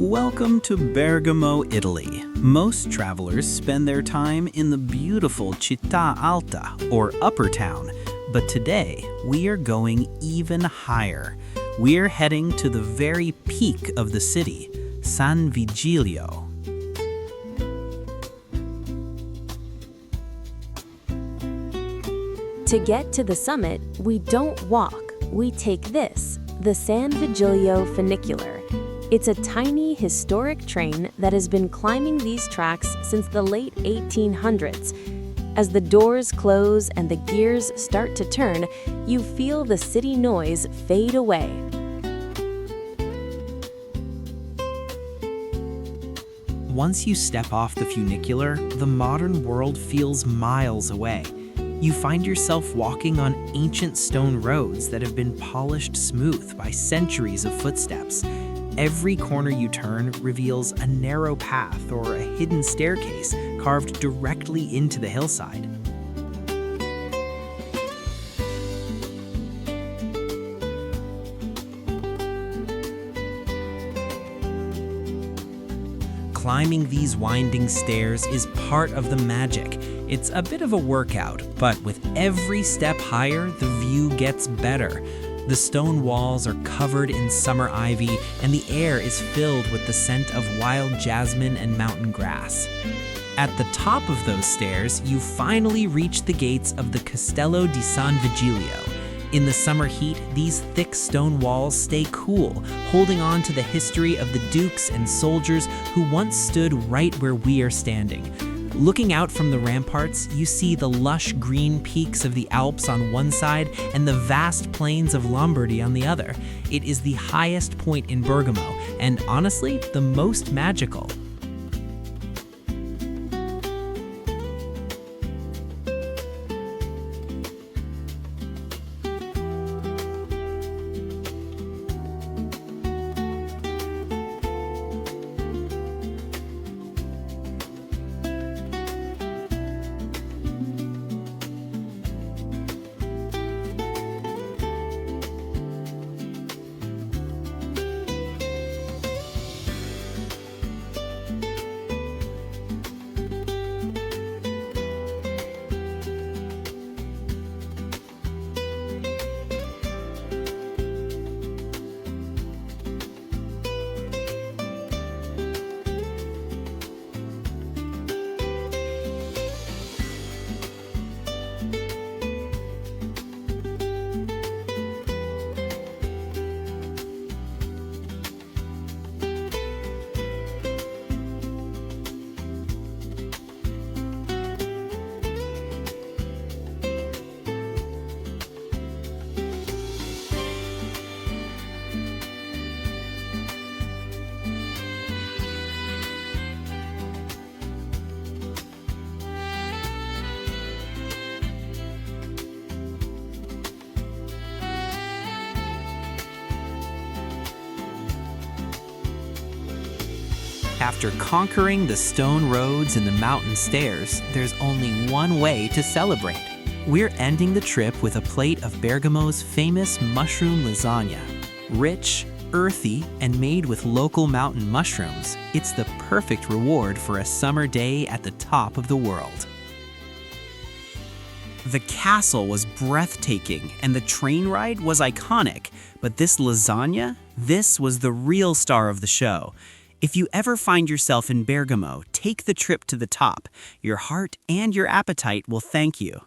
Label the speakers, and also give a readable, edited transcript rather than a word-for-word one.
Speaker 1: Welcome to Bergamo, Italy. Most travelers spend their time in the beautiful Città Alta, or Upper Town. But today, we are going even higher. We're heading to the very peak of the city, San Vigilio.
Speaker 2: To get to the summit, we don't walk, we take this, the San Vigilio Funicular. It's a tiny, historic train that has been climbing these tracks since the late 1800s. As the doors close and the gears start to turn, you feel the city noise fade away.
Speaker 1: Once you step off the funicular, the modern world feels miles away. You find yourself walking on ancient stone roads that have been polished smooth by centuries of footsteps. Every corner you turn reveals a narrow path or a hidden staircase carved directly into the hillside. Climbing these winding stairs is part of the magic. It's a bit of a workout, but with every step higher, the view gets better. The stone walls are covered in summer ivy, and the air is filled with the scent of wild jasmine and mountain grass. At the top of those stairs, you finally reach the gates of the Castello di San Vigilio. In the summer heat, these thick stone walls stay cool, holding on to the history of the dukes and soldiers who once stood right where we are standing. Looking out from the ramparts, you see the lush green peaks of the Alps on one side and the vast plains of Lombardy on the other. It is the highest point in Bergamo, and honestly, the most magical. After conquering the stone roads and the mountain stairs, there's only one way to celebrate. We're ending the trip with a plate of Bergamo's famous mushroom lasagna. Rich, earthy, and made with local mountain mushrooms, it's the perfect reward for a summer day at the top of the world. The castle was breathtaking and the train ride was iconic, but this lasagna, this was the real star of the show. If you ever find yourself in Bergamo, take the trip to the top. Your heart and your appetite will thank you.